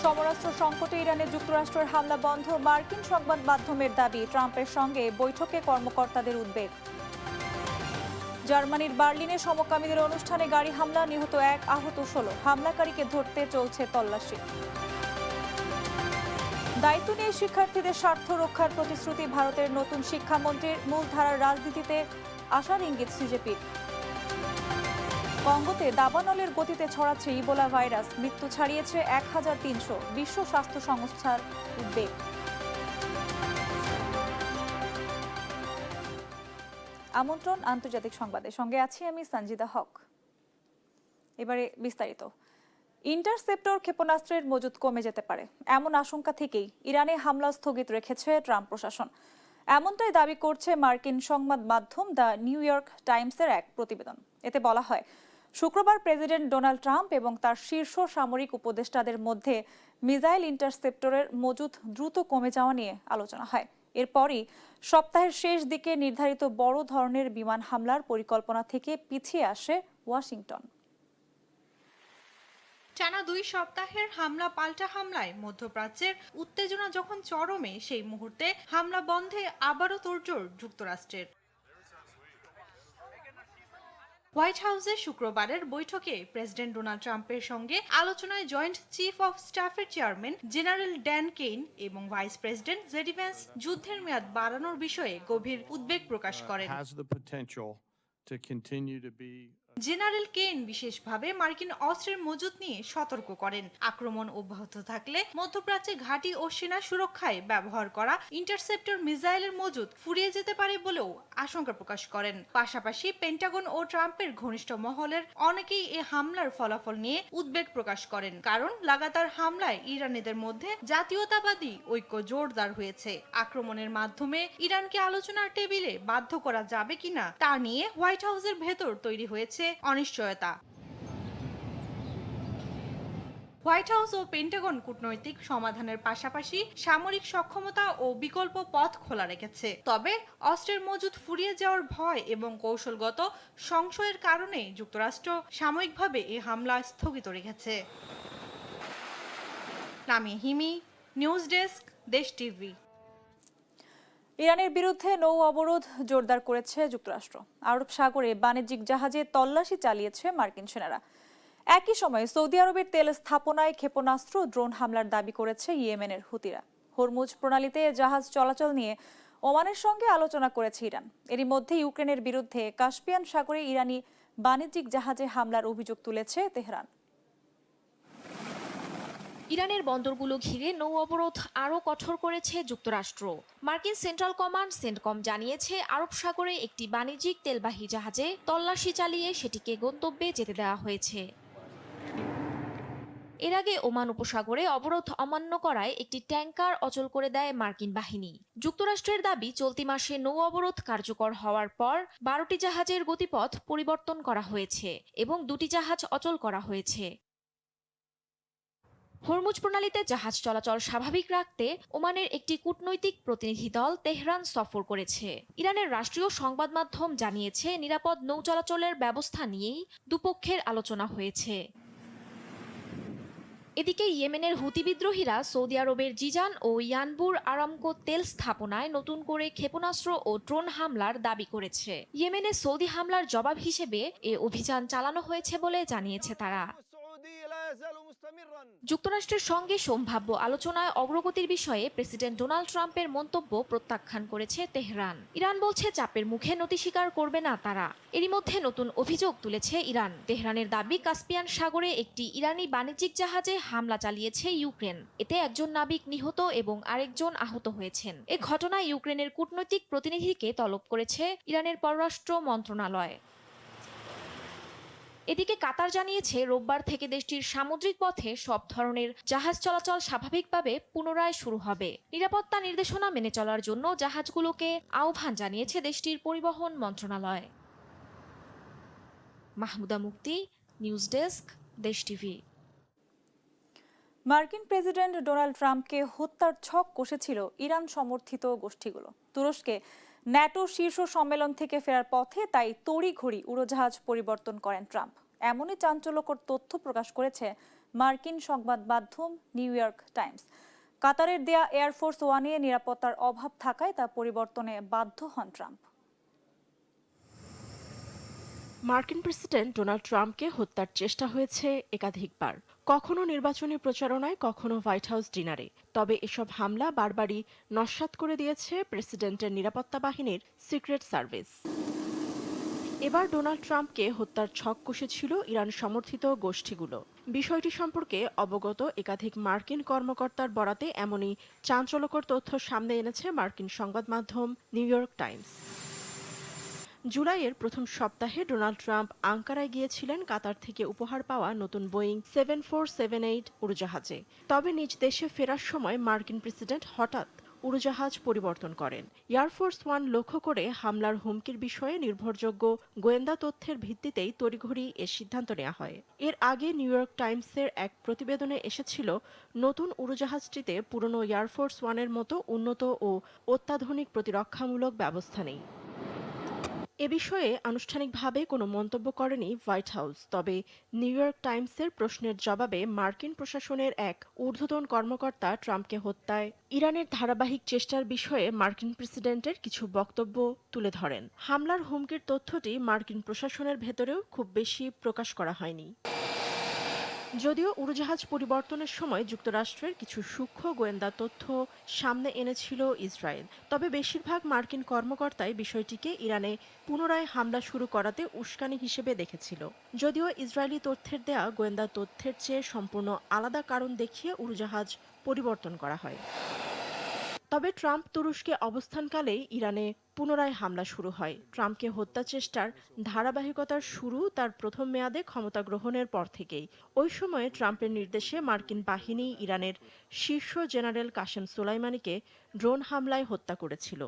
সমরাস্ত্র সংকটে ইরানে যুক্তরাষ্ট্রের হামলা বন্ধ, মার্কিন সংবাদ মাধ্যমের দাবি। ট্রাম্পের সঙ্গে বৈঠকে কর্মকর্তাদের উদ্বেগ। জার্মানির বার্লিনে সমকামীদের অনুষ্ঠানে গাড়ি হামলা, নিহত 1, আহত 16। হামলাকারীকে ধরতে চলছে তল্লাশি। দায়িত্ব নিয়ে শিক্ষার্থীদের স্বার্থ রক্ষার প্রতিশ্রুতি ভারতের নতুন শিক্ষামন্ত্রীর। মূলধারার রাজনীতিতে আশার ইঙ্গিত সিজেপির। কঙ্গোতে দাবানলের গতিতে ছড়াচ্ছে ইবোলা ভাইরাস, মৃত্যু ছাড়িয়েছে 1300। বিশ্ব স্বাস্থ্য সংস্থার উদ্বেগ। আমন্ত্রণ আন্তর্জাতিক সংবাদে, সঙ্গে আছি আমি সঞ্জিদা হক। এবারে বিস্তারিত। ইন্টারসেপ্টর ক্ষেপণাস্ত্রের মজুত কমে যেতে পারে এমন আশঙ্কা থেকেই ইরানে হামলা স্থগিত রেখেছে ট্রাম্প প্রশাসন। এমনটাই দাবি করছে মার্কিন সংবাদ মাধ্যম দ্য নিউ ইয়র্ক টাইমসের এক প্রতিবেদন। এতে বলা হয়, শুক্রবার প্রেসিডেন্ট ডোনাল্ড ট্রাম্প এবং তার শীর্ষ সামরিক উপদেষ্টাদের মধ্যে মিসাইল ইন্টারসেপ্টরের মজুত দ্রুত কমে যাওয়া নিয়ে আলোচনা হয়। এরপরই সপ্তাহের শেষ দিকে নির্ধারিত বড় ধরনের বিমান হামলার পরিকল্পনা থেকে পিছিয়ে আসে ওয়াশিংটন। টানা 2 সপ্তাহের হামলা পাল্টা হামলায় মধ্যপ্রাচ্যের উত্তেজনা যখন চরমে, সেই মুহূর্তে হামলা বন্ধে আবারও তোড়জোড় যুক্তরাষ্ট্রের। হোয়াইট হাউসে শুক্রবারের বৈঠকে প্রেসিডেন্ট ডোনাল্ড ট্রাম্পের সঙ্গে আলোচনায় জয়েন্ট চিফ অফ স্টাফের চেয়ারম্যান জেনারেল ড্যান কেইন এবং ভাইস প্রেসিডেন্ট জেডি ভ্যান্স যুদ্ধের মেয়াদ বাড়ানোর বিষয়ে গভীর উদ্বেগ প্রকাশ করেন। জেনারেল কেইন বিশেষভাবে মার্কিন অস্ত্রের মজুত নিয়ে সতর্ক করেন। আক্রমণ অব্যাহত থাকলে মধ্যপ্রাচ্যে ঘাঁটি ও সেনা সুরক্ষায় ব্যবহার করা ইন্টারসেপ্টর মিসাইলের মজুত ফুরিয়ে যেতে পারে বলেও আশঙ্কা প্রকাশ করেন। পাশাপাশি পেন্টাগন ও ট্রাম্পের ঘনিষ্ঠ মহলের অনেকেই এ হামলার ফলাফল নিয়ে উদ্বেগ প্রকাশ করেন, কারণ লাগাতার হামলায় ইরানিদের মধ্যে জাতীয়তাবাদী ঐক্য জোরদার হয়েছে। আক্রমণের মাধ্যমে ইরানকে আলোচনার টেবিলে বাধ্য করা যাবে কিনা তা নিয়ে হোয়াইট হাউসের ভেতর তৈরি হয়েছে অনিশ্চয়তা। হোয়াইট হাউস ও পেন্টাগন কূটনৈতিক সমাধানের পাশাপাশি সামরিক সক্ষমতা ও বিকল্প পথ খোলা রেখেছে। তবে অস্ত্রের মজুত ফুরিয়ে যাওয়ার ভয় এবং কৌশলগত সংশয়ের কারণে যুক্তরাষ্ট্র সাময়িকভাবে এই হামলা স্থগিত রেখেছে। Lamia হিমি, news desk, Desh TV. ইরানের বিরুদ্ধে নৌ অবরোধ জোরদার করেছে যুক্তরাষ্ট্র। আরব সাগরে বাণিজ্যিক জাহাজে তল্লাশি চালিয়েছে মার্কিন সেনারা। একই সময়ে সৌদি আরবের তেল স্থাপনায় ক্ষেপণাস্ত্র ড্রোন হামলার দাবি করেছে ইয়েমেনের হুতিরা। হরমুজ প্রণালীতে জাহাজ চলাচল নিয়ে ওমানের সঙ্গে আলোচনা করেছে ইরান। এরই মধ্যে ইউক্রেনের বিরুদ্ধে কাস্পিয়ান সাগরে ইরানি বাণিজ্যিক জাহাজে হামলার অভিযোগ তুলেছে তেহরান। ইরানের বন্দরগুলো ঘিরে নৌ অবরোধ আরও কঠোর করেছে যুক্তরাষ্ট্র। মার্কিন সেন্ট্রাল কমান্ড সেন্টকম জানিয়েছে, আরব সাগরে একটি বাণিজ্যিক তেলবাহী জাহাজে তল্লাশি চালিয়ে সেটিকে গন্তব্যে যেতে দেওয়া হয়েছে। এর আগে ওমান উপসাগরে অবরোধ অমান্য করায় একটি ট্যাঙ্কার অচল করে দেয় মার্কিন বাহিনী। যুক্তরাষ্ট্রের দাবি, চলতি মাসে নৌ অবরোধ কার্যকর হওয়ার পর 12টি জাহাজের গতিপথ পরিবর্তন করা হয়েছে এবং 2টি জাহাজ অচল করা হয়েছে। হরমুজ প্রণালীতে জাহাজ চলাচল স্বাভাবিক রাখতে ওমানের একটি কূটনৈতিক প্রতিনিধি দল তেহরান সফর করেছে। ইরানের রাষ্ট্রীয় সংবাদ মাধ্যম জানিয়েছে, নিরাপদ নৌ চলাচলের ব্যবস্থা নিয়েই দুপক্ষের আলোচনা হয়েছে। এদিকে ইয়েমেনের হুতি বিদ্রোহীরা সৌদি আরবের জিজান ও ইয়ানবুর আরামকো তেল স্থাপনায় নতুন করে ক্ষেপণাস্ত্র ও ড্রোন হামলার দাবি করেছে। ইয়েমেনে সৌদি হামলার জবাব হিসেবে এ অভিযান চালানো হয়েছে বলে জানিয়েছে তারা। যুক্তরাষ্ট্রের সঙ্গে সম্ভাব্য আলোচনায় অগ্রগতির বিষয়ে প্রেসিডেন্ট ডোনাল্ড ট্রাম্পের মন্তব্য প্রত্যাখ্যান করেছে তেহরান। ইরান বলছে, চাপের মুখে নতি স্বীকার করবে না তারা। এরই মধ্যে নতুন অভিযোগ তুলেছে ইরান। তেহরানের দাবি, কাস্পিয়ান সাগরে একটি ইরানি বাণিজ্যিক জাহাজে হামলা চালিয়েছে ইউক্রেন। এতে একজন নাবিক নিহত এবং আরেকজন আহত হয়েছেন। এ ঘটনায় ইউক্রেনের কূটনৈতিক প্রতিনিধিকে তলব করেছে ইরানের পররাষ্ট্র মন্ত্রণালয়। এদিকে কাতার জানিয়েছে, রোববার থেকে দেশটির সামুদ্রিক পথে সব ধরনের জাহাজ চলাচল স্বাভাবিকভাবে পুনরায় শুরু হবে। নিরাপত্তা নির্দেশনা মেনে চলার জন্য জাহাজগুলোকে আহ্বান জানিয়েছে দেশটির পরিবহন মন্ত্রণালয়। মাহমুদা মুক্তি, নিউজ ডেস্ক, দেশ টিভি। মার্কিন প্রেসিডেন্ট ডোনাল্ড ট্রাম্পকে হত্যার ছক কষেছিল ইরান সমর্থিত গোষ্ঠীগুলো। তুরস্কে ন্যাটো শীর্ষ সম্মেলন থেকে ফেরার পথে তাই তড়িঘড়ি উড়োজাহাজ পরিবর্তন করেন ট্রাম্প। এমনই চাঞ্চল্যকর তথ্য প্রকাশ করেছে মার্কিন সংবাদ মাধ্যম নিউ ইয়র্ক টাইমস। কাতারের দেয়া এয়ারফোর্স ওয়ানে নিরাপত্তার অভাব থাকায় তা পরিবর্তনে বাধ্য হন ট্রাম্প। মার্কিন প্রেসিডেন্ট ডোনাল্ড ট্রাম্পকে হত্যার চেষ্টা হয়েছে একাধিকবার, কখনো নির্বাচনী প্রচারণায়, কখনো হোয়াইট হাউস ডিনারে। তবে এসব হামলা বারবারই নস্যাৎ করে দিয়েছে প্রেসিডেন্টের নিরাপত্তা বাহিনীর সিক্রেট সার্ভিস। এবার ডোনাল্ড ট্রাম্পকে হত্যার ছক কষেছিল ইরান সমর্থিত গোষ্ঠীগুলো। বিষয়টি সম্পর্কে অবগত একাধিক মার্কিন কর্মকর্তার বরাতে এমনই চাঞ্চল্যকর তথ্য সামনে এনেছে মার্কিন সংবাদ মাধ্যম নিউ ইয়র্ক টাইমস। জুলাইয়ের প্রথম সপ্তাহে ডোনাল্ড ট্রাম্প আঙ্কারায় গিয়েছিলেন কাতার থেকে উপহার পাওয়া নতুন বোয়িং 7478 উড়োজাহাজে। তবে নিজ দেশে ফেরার সময় মার্কিন প্রেসিডেন্ট হঠাৎ উড়োজাহাজ পরিবর্তন করেন। এয়ারফোর্স ওয়ান লক্ষ্য করে হামলার হুমকির বিষয়ে নির্ভরযোগ্য গোয়েন্দা তথ্যের ভিত্তিতেই তড়িঘড়ি এ সিদ্ধান্ত নেওয়া হয়। এর আগে নিউ ইয়র্ক টাইমসের এক প্রতিবেদনে এসেছিল, নতুন উড়োজাহাজটিতে পুরনো এয়ারফোর্স ওয়ানের মতো উন্নত ও অত্যাধুনিক প্রতিরক্ষামূলক ব্যবস্থা নেই। এ বিষয়ে আনুষ্ঠানিকভাবে কোনো মন্তব্য করেনি হোয়াইট হাউস। তবে নিউ ইয়র্ক টাইমসের প্রশ্নের জবাবে মার্কিন প্রশাসনের এক ঊর্ধ্বতন কর্মকর্তা ট্রাম্পকে হত্যায় ইরানের ধারাবাহিক চেষ্টার বিষয়ে মার্কিন প্রেসিডেন্টের কিছু বক্তব্য তুলে ধরেন। হামলার হুমকির তথ্যটি মার্কিন প্রশাসনের ভেতরেও খুব বেশি প্রকাশ করা হয়নি। যদিও উড়োজাহাজ পরিবর্তনের সময় যুক্তরাষ্ট্রের কিছু সূক্ষ্ম গোয়েন্দা তথ্য সামনে এনেছিল ইসরায়েল, তবে বেশিরভাগ মার্কিন কর্মকর্তাই বিষয়টিকে ইরানে পুনরায় হামলা শুরু করাতে উস্কানি হিসেবে দেখেছিল। যদিও ইসরায়েলি তথ্যের দেয়া গোয়েন্দা তথ্যের চেয়ে সম্পূর্ণ আলাদা কারণ দেখিয়ে উড়োজাহাজ পরিবর্তন করা হয়। তবে ট্রাম্প তুরস্কে অবস্থানকালেই ইরানে পুনরায় হামলা শুরু হয়। ট্রাম্পকে হত্যা চেষ্টার ধারাবাহিকতার শুরু তার প্রথম মেয়াদে ক্ষমতা গ্রহণের পর থেকেই। ওই সময়ে ট্রাম্পের নির্দেশে মার্কিন বাহিনী ইরানের শীর্ষ জেনারেল কাসেম সোলাইমানিকে ড্রোন হামলায় হত্যা করেছিল।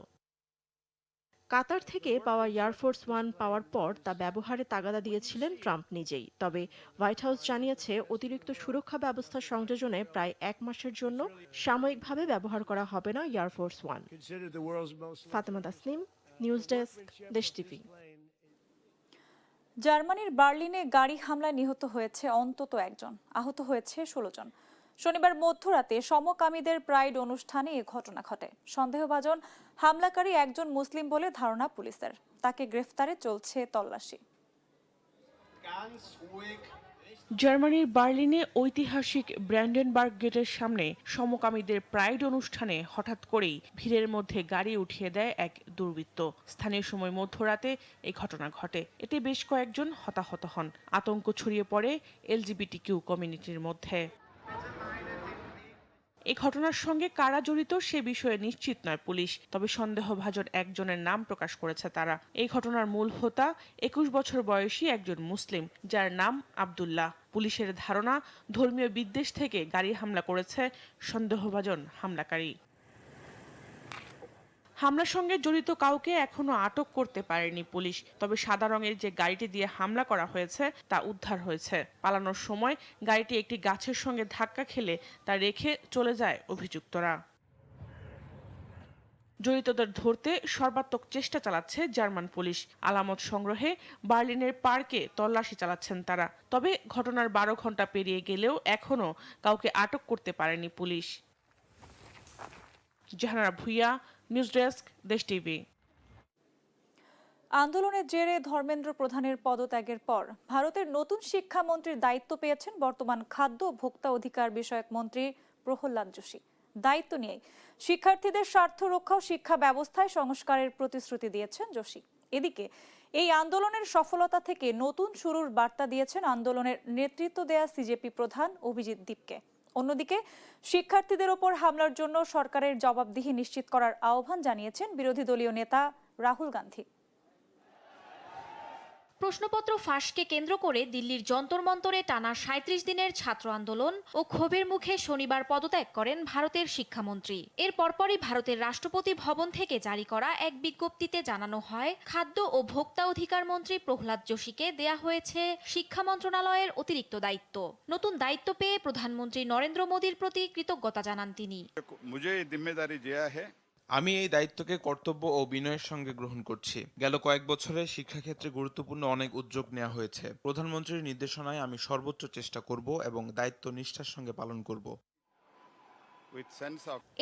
কাতার থেকে পাওয়া এয়ারফোর্স ওয়ান পাওয়ার পর তা ব্যবহারে তাগাদা দিয়েছিলেন ট্রাম্প নিজেই। তবে হোয়াইট হাউস জানিয়েছে, অতিরিক্ত সুরক্ষা ব্যবস্থা সংযোজনে প্রায় 1 মাসের জন্য সাময়িকভাবে ব্যবহার করা হবে না air force one. Fatema Tasnim, news desk, Desh TV. জার্মানির বার্লিনে গাড়ি হামলায় নিহত হয়েছে অন্তত একজন, আহত হয়েছে 16 জন। শনিবার মধ্যরাতে সমকামীদের প্রাইড অনুষ্ঠানে এ ঘটনা ঘটে। সন্দেহভাজন হামলাকারী একজন মুসলিম বলে ধারণা পুলিশের। তাকে গ্রেফতারে চলছে তল্লাশি। জার্মানির বার্লিনে ঐতিহাসিক ব্র্যান্ডেনবার্গ গেটের সামনে সমকামীদের প্রাইড অনুষ্ঠানে হঠাৎ করেই ভিড়ের মধ্যে গাড়ি উঠিয়ে দেয় এক দুর্বৃত্ত। স্থানীয় সময় মধ্যরাতে এই ঘটনা ঘটে। এতে বেশ কয়েকজন হতাহত হন। আতঙ্ক ছড়িয়ে পড়ে এলজিবিটিকিউ কমিউনিটির মধ্যে। এই ঘটনার সঙ্গে কারা জড়িত সে বিষয়ে নিশ্চিত নয় পুলিশ, তবে সন্দেহভাজন একজনের নাম প্রকাশ করেছে তারা। এই ঘটনার মূল হোতা 21 বছর বয়সী একজন মুসলিম, যার নাম আব্দুল্লাহ। পুলিশের ধারণা, ধর্মীয় বিদ্বেষ থেকে গাড়ি হামলা করেছে সন্দেহভাজন হামলাকারী। হামলার সঙ্গে জড়িত কাউকে এখনো আটক করতে পারেনি পুলিশ, তবে সাদা রঙের যে গাড়িটি দিয়ে হামলা করা হয়েছে তা উদ্ধার হয়েছে। পালানোর সময় গাড়িটি একটি গাছের সঙ্গে ধাক্কা খেলে তা রেখে চলে যায় অভিযুক্তরা। জড়িতদের ধরতে সর্বাত্মক চেষ্টা চালাচ্ছে জার্মান পুলিশ। আলামত সংগ্রহে বার্লিনের পার্কে তল্লাশি চালাচ্ছেন তারা। তবে ঘটনার 12 ঘন্টা পেরিয়ে গেলেও এখনো কাউকে আটক করতে পারেনি পুলিশ। Jahanara Bhuiya, news desk, Desh TV. আন্দোলনের জেরে ধর্মেন্দ্র প্রধানের পদত্যাগের পর ভারতের নতুন শিক্ষামন্ত্রীর দায়িত্ব পেয়েছেন বর্তমান খাদ্য ও ভোক্তা অধিকার বিষয়ক মন্ত্রী প্রহ্লাদ যোশী। দায়িত্ব নিয়ে শিক্ষার্থীদের স্বার্থ রক্ষা ও শিক্ষা ব্যবস্থায় সংস্কারের প্রতিশ্রুতি দিয়েছেন যোশী। এদিকে এই আন্দোলনের সফলতা থেকে নতুন শুরুর বার্তা দিয়েছেন আন্দোলনের নেতৃত্ব দেয়া সিজেপি প্রধান অভিজিৎ দীপকে। অন্যদিকে শিক্ষার্থীদের ওপর হামলার জন্য সরকারের জবাবদিহি নিশ্চিত করার আহ্বান জানিয়েছেন বিরোধী দলীয় নেতা রাহুল গান্ধী। প্রশ্নপত্র ফাঁসকে কেন্দ্র করে দিল্লির যন্তর মন্তরে টানা ৩৭ দিনের ছাত্র আন্দোলন ও ক্ষোভের মুখে শনিবার পদত্যাগ করেন ভারতের শিক্ষামন্ত্রী। এর পরপরই ভারতের রাষ্ট্রপতি ভবন থেকে জারি করা এক বিজ্ঞপ্তিতে জানানো হয়, খাদ্য ও ভোক্তা অধিকার মন্ত্রী প্রহ্লাদ যোশীকে দেয়া হয়েছে শিক্ষা মন্ত্রণালয়ের অতিরিক্ত দায়িত্ব। নতুন দায়িত্ব পেয়ে প্রধানমন্ত্রী নরেন্দ্র মোদীর প্রতি কৃতজ্ঞতা জানান তিনি। আমি এই দায়িত্বকে কর্তব্য ও বিনয়ের সঙ্গে গ্রহণ করছি। গেল কয়েক বছরে শিক্ষাক্ষেত্রে গুরুত্বপূর্ণ অনেক উদ্যোগ নেওয়া হয়েছে। প্রধানমন্ত্রীর নির্দেশনায় আমি সর্বোচ্চ চেষ্টা করব এবং দায়িত্ব নিষ্ঠার সঙ্গে পালন করব।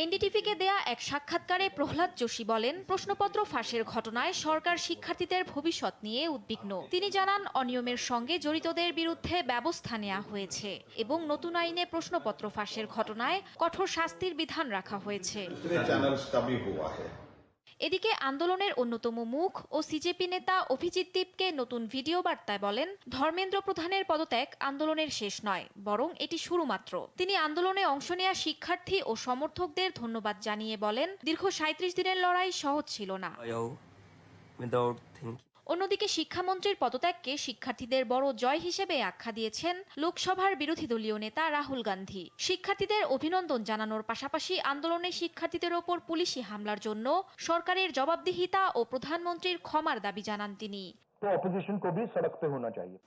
এনডিটিভিকে দেয়া এক সাক্ষাৎকারে প্রহ্লাদ যোশী বলেন, প্রশ্নপত্র ফাঁসের ঘটনায় সরকার শিক্ষার্থীদের ভবিষ্যৎ নিয়ে উদ্বিগ্ন। তিনি জানান, অনিয়মের সঙ্গে জড়িতদের বিরুদ্ধে ব্যবস্থা নেওয়া হয়েছে এবং নতুন আইনে প্রশ্নপত্র ফাঁসের ঘটনায় কঠোর শাস্তির বিধান রাখা হয়েছে। এদিকে আন্দোলনের অন্যতম মুখ ও সিজেপি নেতা অভিজিৎ দীপকে নতুন ভিডিও বার্তায় বলেন, ধর্মেন্দ্র প্রধানের পদত্যাগ আন্দোলনের শেষ নয়, বরং এটি শুরু মাত্র। তিনি আন্দোলনে অংশ নেয়া শিক্ষার্থী ও সমর্থকদের ধন্যবাদ জানিয়ে বলেন, দীর্ঘ ৩৭ দিনের লড়াই সহজ ছিল না। অন্যদিকে শিক্ষামন্ত্রীর পদত্যাগকে শিক্ষার্থীদের বড় জয় হিসেবে আখ্যা দিয়েছেন লোকসভার বিরোধী দলীয় নেতা রাহুল গান্ধী। শিক্ষার্থীদের অভিনন্দন জানানোর পাশাপাশি আন্দোলনে শিক্ষার্থীদের ওপর পুলিশি হামলার জন্য সরকারের জবাবদিহিতা ও প্রধানমন্ত্রীর ক্ষমার দাবি জানান তিনি।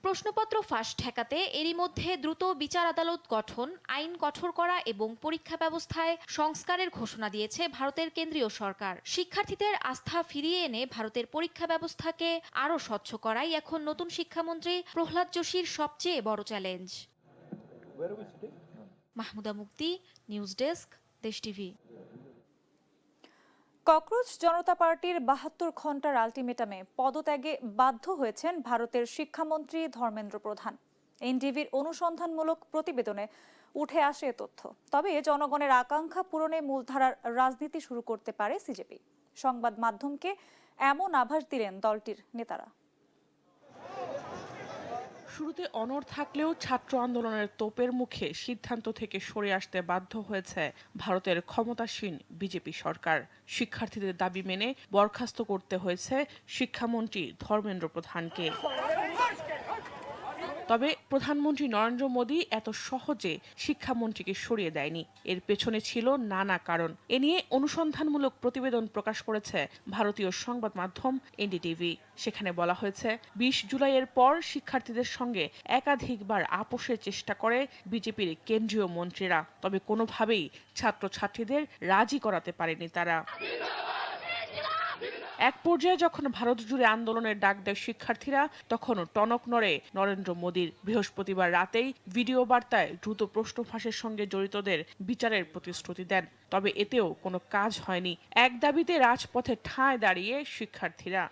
প্রশ্নপত্র ফাঁস ঠেকাতে এরই মধ্যে দ্রুত বিচার আদালত গঠন, আইন কঠোর করা এবং পরীক্ষা ব্যবস্থায় সংস্কারের ঘোষণা দিয়েছে ভারতের কেন্দ্রীয় সরকার। শিক্ষার্থীদের আস্থা ফিরিয়ে এনে ভারতের পরীক্ষা ব্যবস্থাকে আরও স্বচ্ছ করাই এখন নতুন শিক্ষামন্ত্রী প্রহ্লাদ যোশীর সবচেয়ে বড় চ্যালেঞ্জ। মাহমুদা মুক্তি, news desk, Desh TV. Cockroach জনতা পার্টির ৭২ ঘন্টার আলটিমেটামে পদত্যাগে বাধ্য হয়েছেন ভারতের শিক্ষামন্ত্রী ধর্মেন্দ্র প্রধান। এনডিটিভির অনুসন্ধানমূলক প্রতিবেদনে উঠে আসে এ তথ্য। তবে জনগণের আকাঙ্ক্ষা পূরণে মূলধারার রাজনীতি শুরু করতে পারে সিজেপি। সংবাদ মাধ্যমকে এমন আভাস দিলেন দলটির নেতারা। শুরুতে অনড় থাকলেও ছাত্র আন্দোলনের তোপের মুখে সিদ্ধান্ত থেকে সরে আসতে বাধ্য হয়েছে ভারতের ক্ষমতাসীন বিজেপি সরকার। শিক্ষার্থীদের দাবি মেনে বরখাস্ত করতে হয়েছে শিক্ষামন্ত্রী ধর্মেন্দ্র প্রধানকে। তবে প্রধানমন্ত্রী নরেন্দ্র মোদী এত সহজে শিক্ষামন্ত্রীকে সরিয়ে দেয়নি। এর পেছনে ছিল নানা কারণ। এ নিয়ে অনুসন্ধানমূলক প্রতিবেদন প্রকাশ করেছে ভারতীয় সংবাদ মাধ্যম এনডিটিভি। সেখানে বলা হয়েছে, ২০ জুলাইয়ের পর শিক্ষার্থীদের সঙ্গে একাধিকবার আপোষের চেষ্টা করে বিজেপির কেন্দ্রীয় মন্ত্রীরা। তবে কোনোভাবেই ছাত্রছাত্রীদের রাজি করাতে পারেনি তারা। এক পর্যায়ে যখন ভারত জুড়ে আন্দোলনের ডাক দেয় শিক্ষার্থীরা, তখনও টনক নড়ে নরেন্দ্র মোদীর। বৃহস্পতিবার রাতেই ভিডিও বার্তায় দ্রুত প্রশ্ন ফাঁসের সঙ্গে জড়িতদের বিচারের প্রতিশ্রুতি দেন। তবে এতেও কোনো কাজ হয়নি। এক দাবিতে রাজপথে ঠায় দাঁড়িয়ে শিক্ষার্থীরা।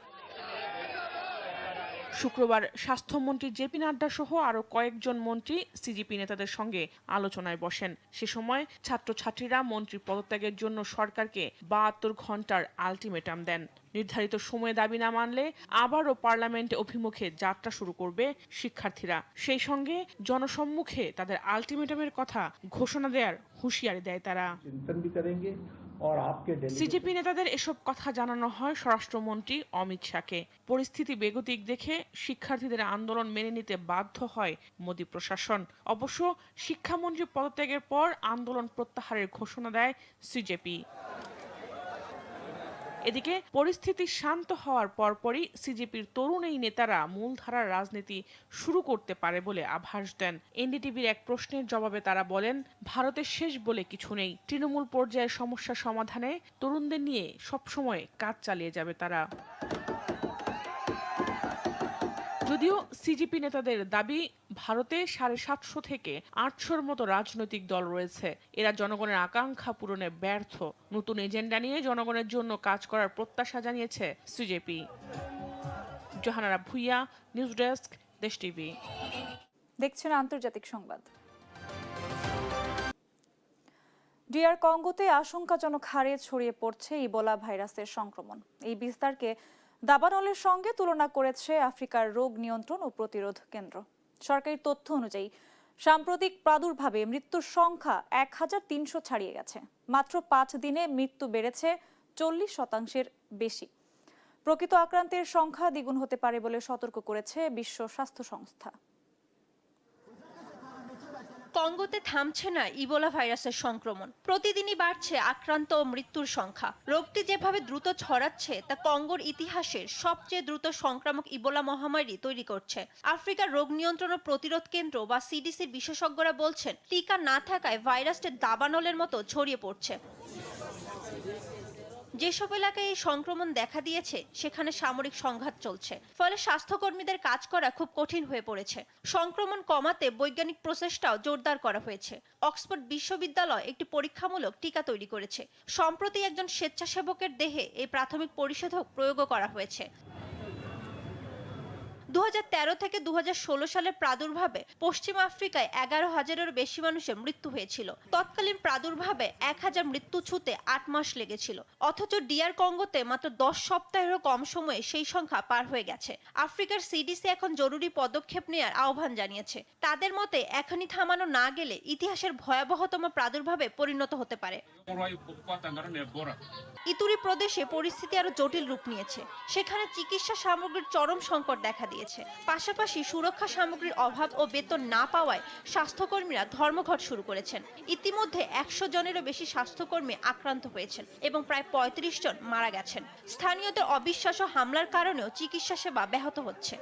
শুক্রবার স্বাস্থ্যমন্ত্রী জেপি নাড্ডা সহ আরো কয়েকজন মন্ত্রী সিজেপি নেতাদের সঙ্গে আলোচনায় বসেন। সে সময় ছাত্রছাত্রীরা মন্ত্রী পদত্যাগের জন্য সরকারকে ৭২ ঘন্টার আলটিমেটাম দেন। নির্ধারিত সময়ে দাবি না মানলে আবারও পার্লামেন্টে অভিমুখে যাত্রা শুরু করবে শিক্ষার্থীরা। সেই সঙ্গে জনসম্মুখে তাদের আলটিমেটামের কথা ঘোষণা দেওয়ার হুঁশিয়ারি দেয় তারা। সিজেপি নেতাদের এসব কথা জানানো হয় স্বরাষ্ট্রমন্ত্রী অমিত শাহকে। পরিস্থিতি বেগতিক দেখে শিক্ষার্থীদের আন্দোলন মেনে নিতে বাধ্য হয় মোদী প্রশাসন। অবশ্য শিক্ষামন্ত্রী পদত্যাগের পর আন্দোলন প্রত্যাহারের ঘোষণা দেয় সিজেপি। এদিকে পরিস্থিতি শান্ত হওয়ার পরপরই সিজেপির তরুণ এই নেতারা মূলধারার রাজনীতি শুরু করতে পারে বলে আভাস দেন। এনডিটিভির এক প্রশ্নের জবাবে তারা বলেন, ভারতের শেষ বলে কিছু নেই। তৃণমূল পর্যায়ে সমস্যা সমাধানে তরুণদের নিয়ে সবসময় কাজ চালিয়ে যাবে তারা। যদিও সিজেপি নেতাদের দাবি, ভারতে ৭৫০ থেকে ৮০০-র মতো রাজনৈতিক দল রয়েছে। এরা জনগণের আকাঙ্ক্ষা পূরণে ব্যর্থ। নতুন এজেন্ডা নিয়ে জনগণের জন্য কাজ করার প্রত্যাশা জানিয়েছে CJP. Jahanara Bhuiya, news desk, Desh TV. দেখছেন আন্তর্জাতিক সংবাদ। ডিআর কঙ্গোতে আশঙ্কাজনক হারে ছড়িয়ে পড়ছে ইবোলা ভাইরাসের সংক্রমণ। এই বিস্তারকে দাবানলের সঙ্গে তুলনা করেছে আফ্রিকার রোগ নিয়ন্ত্রণ ও প্রতিরোধ কেন্দ্র। সরকারি তথ্য অনুযায়ী সাম্প্রতিক প্রাদুর্ভাবে মৃত্যুর সংখ্যা ১৩০০ ছাড়িয়ে গেছে। মাত্র ৫ দিনে মৃত্যু বেড়েছে ৪০% বেশি। প্রকৃত আক্রান্তের সংখ্যা দ্বিগুণ হতে পারে বলে সতর্ক করেছে বিশ্ব স্বাস্থ্য সংস্থা। কঙ্গোতে থামছে না ইবোলা ভাইরাসের সংক্রমণ। প্রতিদিনই বাড়ছে আক্রান্ত ও মৃত্যুর সংখ্যা। রোগটি যেভাবে দ্রুত ছড়াচ্ছে তা কঙ্গোর ইতিহাসের সবচেয়ে দ্রুত সংক্রামক ইবোলা মহামারী তৈরি করছে। আফ্রিকার রোগ নিয়ন্ত্রণ ও প্রতিরোধ কেন্দ্র বা সিডিসির বিশেষজ্ঞরা বলছেন, টিকা না থাকায় ভাইরাসটি দাবানলের মতো ছড়িয়ে পড়ছে। যেসব এলাকায় এই সংক্রমণ দেখা দিয়েছে সেখানে সামরিক সংঘাত চলছে, ফলে স্বাস্থ্যকর্মীদের কাজ করা খুব কঠিন হয়ে পড়েছে। সংক্রমণ কমাতে বৈজ্ঞানিক প্রচেষ্টাও জোরদার করা হয়েছে। অক্সফোর্ড বিশ্ববিদ্যালয় একটি পরীক্ষামূলক টিকা তৈরি করেছে। সম্প্রতি একজন স্বেচ্ছাসেবকের দেহে এই প্রাথমিক পরিশোধক প্রয়োগও করা হয়েছে। 2013 থেকে 2016 সালের প্রাদুর্ভাবে পশ্চিম আফ্রিকায় 11,000-এরও বেশি মানুষের মৃত্যু হয়েছিল। তৎকালীন প্রাদুর্ভাবে 1,000 মৃত্যু ছুঁতে 8 মাস লেগেছিল। অথচ ডিআর কঙ্গোতে মাত্র 10 সপ্তাহেরও কম সময়ে সেই সংখ্যা পার হয়ে গেছে। আফ্রিকার সিডিসি এখন জরুরি পদক্ষেপ নেওয়ার আহ্বান জানিয়েছে। তাদের মতে এখনই থামানো না গেলে ইতিহাসের ভয়াবহতম প্রাদুর্ভাবে পরিণত হতে পারে। ইতুরি প্রদেশে পরিস্থিতি আরো জটিল রূপ নিয়েছে। সেখানে চিকিৎসা সামগ্রীর চরম সংকট দেখা দিয়েছে। পাশাপাশি সুরক্ষা সামগ্রীর অভাব ও বেতন না পাওয়ায় স্বাস্থ্যকর্মীরা ধর্মঘট শুরু করেছেন। ইতিমধ্যে 100 জনেরও বেশি স্বাস্থ্যকর্মী আক্রান্ত হয়েছেন এবং প্রায় 35 জন মারা গেছেন। স্থানীয়দের অবিশ্বাস ও হামলার কারণেও চিকিৎসা সেবা ব্যাহত হচ্ছে।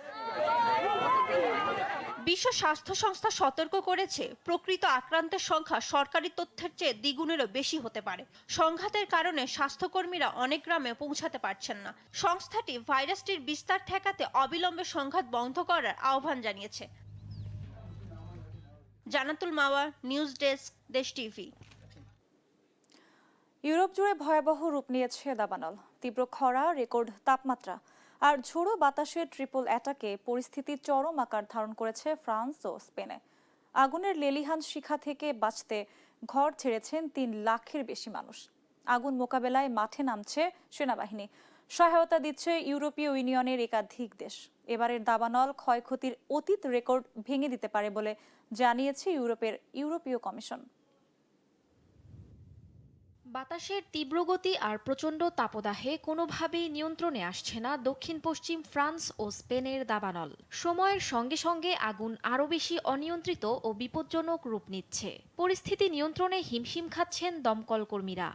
বিশ্ব স্বাস্থ্য সংস্থা সতর্ক করেছে, প্রকৃত আক্রান্তের সংখ্যা সরকারি তথ্যের চেয়ে দ্বিগুণেরও বেশি হতে পারে। সংঘাতের কারণে স্বাস্থ্যকর্মীরা অনেক গ্রামে পৌঁছাতে পারছেন না। সংস্থাটি ভাইরাসটির বিস্তার ঠেকাতে অবিলম্বে সংঘাত বন্ধ করার আহ্বান জানিয়েছে। জানাতুল মাওয়া, news desk, Desh TV. Europe জুড়ে ভয়াবহ রূপ নিয়েছে দাবানল। তীব্র খরা, রেকর্ড তাপমাত্রা আর ঝোড়ো বাতাসের ট্রিপল অ্যাটাকে পরিস্থিতি চরম আকার ধারণ করেছে ফ্রান্স ও স্পেনে। আগুনের লেলিহান শিখা থেকে বাঁচতে ঘর ছেড়েছেন 3 লাখের বেশি মানুষ। আগুন মোকাবেলায় মাঠে নামছে সেনাবাহিনী, সহায়তা দিচ্ছে ইউরোপীয় ইউনিয়নের একাধিক দেশ। এবারের দাবানল ক্ষয়ক্ষতির অতীত রেকর্ড ভেঙে দিতে পারে বলে জানিয়েছে ইউরোপীয় কমিশন। বাতাসের তীব্র গতি আর প্রচণ্ড তাপদাহে কোনোভাবেই নিয়ন্ত্রণে আসছে না দক্ষিণ পশ্চিম ফ্রান্স ও স্পেনের দাবানল। সময়ের সঙ্গে সঙ্গে আগুন আরও বেশি অনিয়ন্ত্রিত ও বিপজ্জনক রূপ নিচ্ছে। পরিস্থিতি নিয়ন্ত্রণে হিমশিম খাচ্ছেন দমকল কর্মীরা।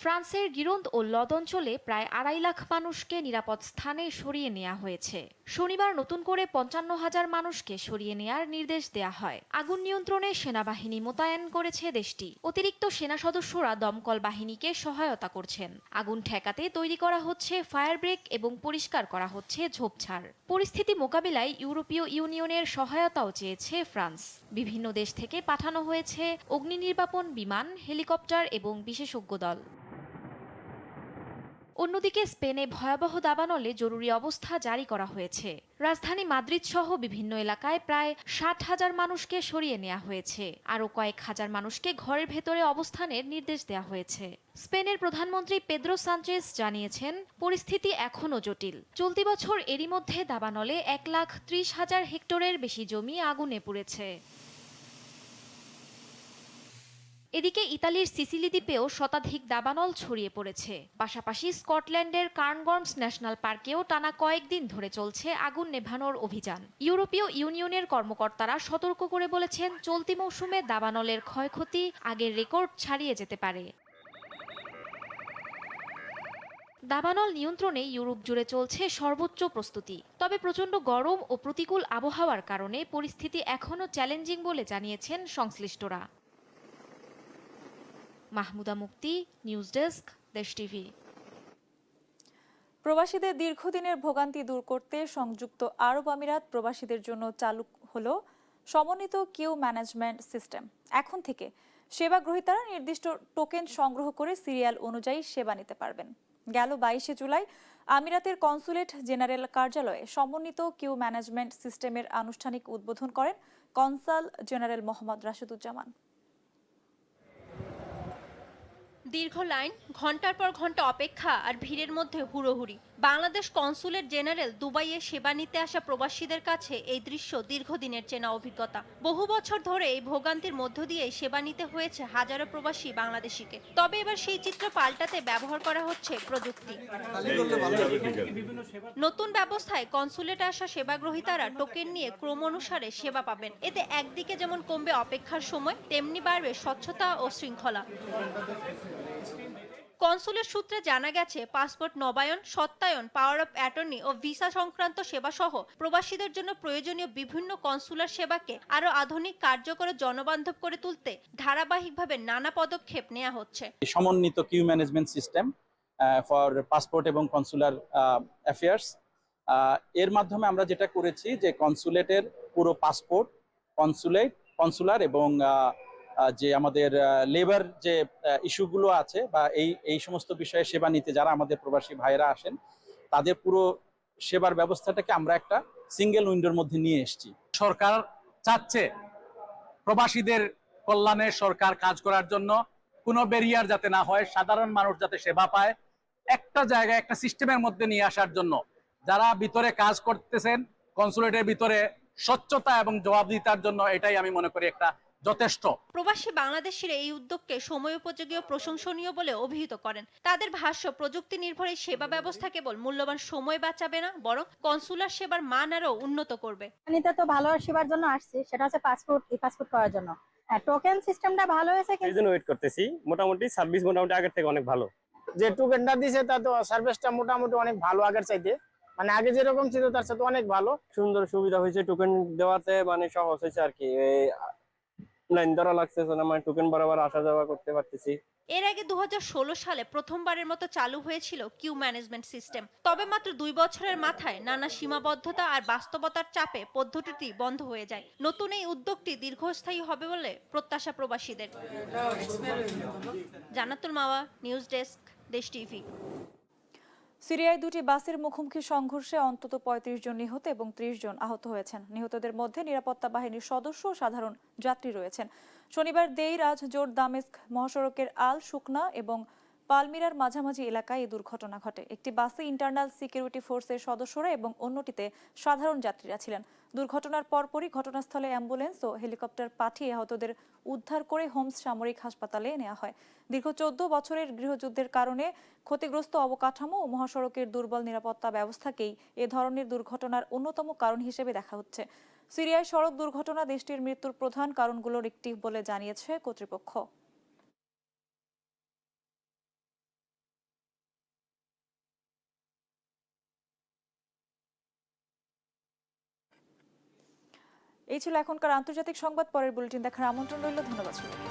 ফ্রান্সের গিরোন্দ ও লদ অঞ্চলে প্রায় 2.5 লাখ মানুষকে নিরাপদ স্থানে সরিয়ে নেওয়া হয়েছে। শনিবার নতুন করে 55,000 মানুষকে সরিয়ে নেওয়ার নির্দেশ দেয়া হয়। আগুন নিয়ন্ত্রণে সেনাবাহিনী মোতায়েন করেছে দেশটি। অতিরিক্ত সেনা সদস্যরা দমকল বাহিনীকে সহায়তা করছেন। আগুন ঠেকাতে তৈরি করা হচ্ছে ফায়ার ব্রেক এবং পরিষ্কার করা হচ্ছে ঝোপঝাড়। পরিস্থিতি মোকাবিলায় ইউরোপীয় ইউনিয়নের সহায়তাও চেয়েছে ফ্রান্স। বিভিন্ন দেশ থেকে পাঠানো হয়েছে অগ্নি নির্বাপন বিমান, হেলিকপ্টার এবং বিশেষজ্ঞ দল। অন্যদিকে স্পেনে ভয়াবহ দাবানলে জরুরি অবস্থা জারি করা হয়েছে। রাজধানী মাদ্রিদ সহ বিভিন্ন এলাকায় প্রায় 60,000 মানুষকে সরিয়ে নেওয়া হয়েছে। আরও কয়েক হাজার মানুষকে ঘরের ভেতরে অবস্থানের নির্দেশ দেওয়া হয়েছে। স্পেনের প্রধানমন্ত্রী পেদ্রো সানচেজ জানিয়েছেন, পরিস্থিতি এখনও জটিল। চলতি বছর এরই মধ্যে দাবানলে 1,30,000 হেক্টরের বেশি জমি আগুনে পুড়েছে। এদিকে ইতালির সিসিলি দ্বীপেও শতাধিক দাবানল ছড়িয়ে পড়েছে। পাশাপাশি স্কটল্যান্ডের কার্নগর্মস ন্যাশনাল পার্কেও টানা কয়েকদিন ধরে চলছে আগুন নেভানোর অভিযান। ইউরোপীয় ইউনিয়নের কর্মকর্তারা সতর্ক করে বলেছেন, চলতি মৌসুমে দাবানলের ক্ষয়ক্ষতি আগের রেকর্ড ছাড়িয়ে যেতে পারে। দাবানল নিয়ন্ত্রণে ইউরোপ জুড়ে চলছে সর্বোচ্চ প্রস্তুতি। তবে প্রচণ্ড গরম ও প্রতিকূল আবহাওয়ার কারণে পরিস্থিতি এখনও চ্যালেঞ্জিং বলে জানিয়েছেন সংশ্লিষ্টরা। মাহমুদা মুক্তি, নিউজ ডেস্ক, দেশ টিভি। প্রবাসীদের দীর্ঘদিনের ভোগান্তি দূর করতে সংযুক্ত আরব আমিরাত প্রবাসীদের জন্য চালু হলো সমন্বিত কিউ ম্যানেজমেন্ট সিস্টেম। এখন থেকে সেবা গ্রহীতারা নির্দিষ্ট টোকেন সংগ্রহ করে সিরিয়াল অনুযায়ী সেবা নিতে পারবেন। গেল 22শে জুলাই আমিরাতের কনসুলেট জেনারেল কার্যালয়ে সমন্বিত কিউ ম্যানেজমেন্ট সিস্টেমের আনুষ্ঠানিক উদ্বোধন করেন কনসাল জেনারেল মোহাম্মদ রাশেদুজ্জামান। দীর্ঘ লাইন, ঘন্টার পর ঘন্টা অপেক্ষা আর ভিড়ের মধ্যে হুড়োহুড়ি। বাংলাদেশ কনসুলেট জেনারেল দুবাইয়ে সেবা নিতে আসা প্রবাসীদের কাছে এই দৃশ্য দীর্ঘদিনের চেনা অভিজ্ঞতা। বহু বছর ধরে এই ভোগান্তির মধ্য দিয়ে সেবা নিতে হয়েছে হাজারো প্রবাসী বাংলাদেশিকে। তবে এবার সেই চিত্র পাল্টাতে ব্যবহার করা হচ্ছে প্রযুক্তি। নতুন ব্যবস্থায় কনসুলেটে আসা সেবা গ্রহীতারা টোকেন নিয়ে ক্রম অনুসারে সেবা পাবেন। এতে একদিকে যেমন কমবে অপেক্ষার সময়, তেমনি বাড়বে স্বচ্ছতা ও শৃঙ্খলা। কনসুলেট সূত্রে জানা গেছে পাসপোর্ট নবায়ন, সত্যায়ন, পাওয়ার অফ অ্যাটর্নি ও ভিসা সংক্রান্ত সেবা সহ প্রবাসীদের জন্য প্রয়োজনীয় বিভিন্ন কনসুলার সেবাকে আরো আধুনিক, কার্যকর ও জনবান্ধব করে তুলতে ধারাবাহিকভাবে নানা পদক্ষেপ নেওয়া হচ্ছে। সমন্বিত queue management system for passport এবং কনসুলার অ্যাফেয়ার্স, এর মাধ্যমে আমরা যেটা করেছি যে কনসুলেটের পুরো পাসপোর্ট, কনসুলার এবং যে আমাদের লেবার যে ইস্যুগুলো আছে বা এই সমস্ত বিষয়ে সেবা নিতে যারা আমাদের প্রবাসী ভাইরা আসেন তাদের পুরো সেবার ব্যবস্থাটাকে আমরা একটা সিঙ্গেল উইন্ডোর মধ্যে নিয়ে এসেছি। সরকার চাচ্ছে প্রবাসীদের কল্যাণে সরকার কাজ করার জন্য কোনো ব্যারিয়ার যাতে না হয়, সাধারণ মানুষ যাতে সেবা পায়, একটা জায়গায় একটা সিস্টেমের মধ্যে নিয়ে আসার জন্য যারা ভিতরে কাজ করতেছেন কনসুলেটের ভিতরে স্বচ্ছতা এবং জবাবদিহিতার জন্য এটাই আমি মনে করি একটা যথেষ্ট। প্রবাসী বাংলাদেশের এই উদ্যোগকে সময়োপযোগী ও প্রশংসনীয় বলে অভিহিত করেন। তাদের ভাষ্য, প্রযুক্তি নির্ভর এই সেবা ব্যবস্থা কেবল মূল্যবান সময় বাঁচাবে না, বরং কনসুলার সেবার মান আরো উন্নত করবে। এটা তো ভালো সেবার জন্য আসছে, সেটা হচ্ছে পাসপোর্ট করার জন্য। টোকেন সিস্টেমটা ভালো হয়েছে, এই জন্য ওয়েট করতেছি। মোটামুটি সার্ভিস মোটামুটি আগের থেকে অনেক ভালো। যে টোকেনটা দিছে তা তো সার্ভিসটা মোটামুটি অনেক ভালো আগের চাইতে, মানে আগে যেরকম ছিল তার সাথে অনেক ভালো। সুন্দর সুবিধা হয়েছে, টোকেন দেওয়াতে মানে সহজ হয়েছে আর কি। লাইন ধরা লাগতেছে না, মানে টোকেন বরাবর আসা যাওয়া করতে পারতেছি। এর আগে 2016 সালে প্রথমবারের মতো চালু হয়েছিল কিউ ম্যানেজমেন্ট সিস্টেম। তবে মাত্র 2 বছরের মাথায় নানা সীমাবদ্ধতা আর বাস্তবতার চাপে পদ্ধতিটি বন্ধ হয়ে যায়। নতুন এই উদ্যোগটি দীর্ঘস্থায়ী হবে বলে প্রত্যাশা প্রবাসীদের। জান্নাতুল মাওয়া, নিউজ ডেস্ক, দেশ টিভি। সিরিয়ায় দুটি বাসের মুখোমুখি সংঘর্ষে অন্তত 35 জন নিহত এবং 30 জন আহত হয়েছেন। নিহতদের মধ্যে নিরাপত্তা বাহিনীর সদস্য ও সাধারণ যাত্রী রয়েছেন। শনিবার দেই রাজ জোর দামেস্ক মহাসড়কের আল শুকনা এবং পালমিরার মাঝামাঝি এলাকায় এই দুর্ঘটনা ঘটে। একটি বাসে ইন্টারনাল সিকিউরিটি ফোর্সের সদস্যরা এবং অন্যটিতে সাধারণ যাত্রীরা ছিলেন। দুর্ঘটনার পরপরই ঘটনাস্থলে অ্যাম্বুলেন্স ও হেলিকপ্টার পাঠিয়ে আহতদের উদ্ধার করে হোমস সামরিক হাসপাতালে নেওয়া হয়। দীর্ঘ 14 বছরের গৃহযুদ্ধের কারণে ক্ষতিগ্রস্ত অবকাঠামো ও মহাসড়কের দুর্বল নিরাপত্তা ব্যবস্থাকেই এ ধরনের দুর্ঘটনার অন্যতম কারণ হিসেবে দেখা হচ্ছে। সিরিয়ায় সড়ক দুর্ঘটনা দেশটির মৃত্যুর প্রধান কারণগুলোর একটি বলে জানিয়েছে কর্তৃপক্ষ। এই ছিল এখনকার আন্তর্জাতিক সংবাদ। পরের বুলেটিন দেখার আমন্ত্রণ রইল। ধন্যবাদ সবাইকে।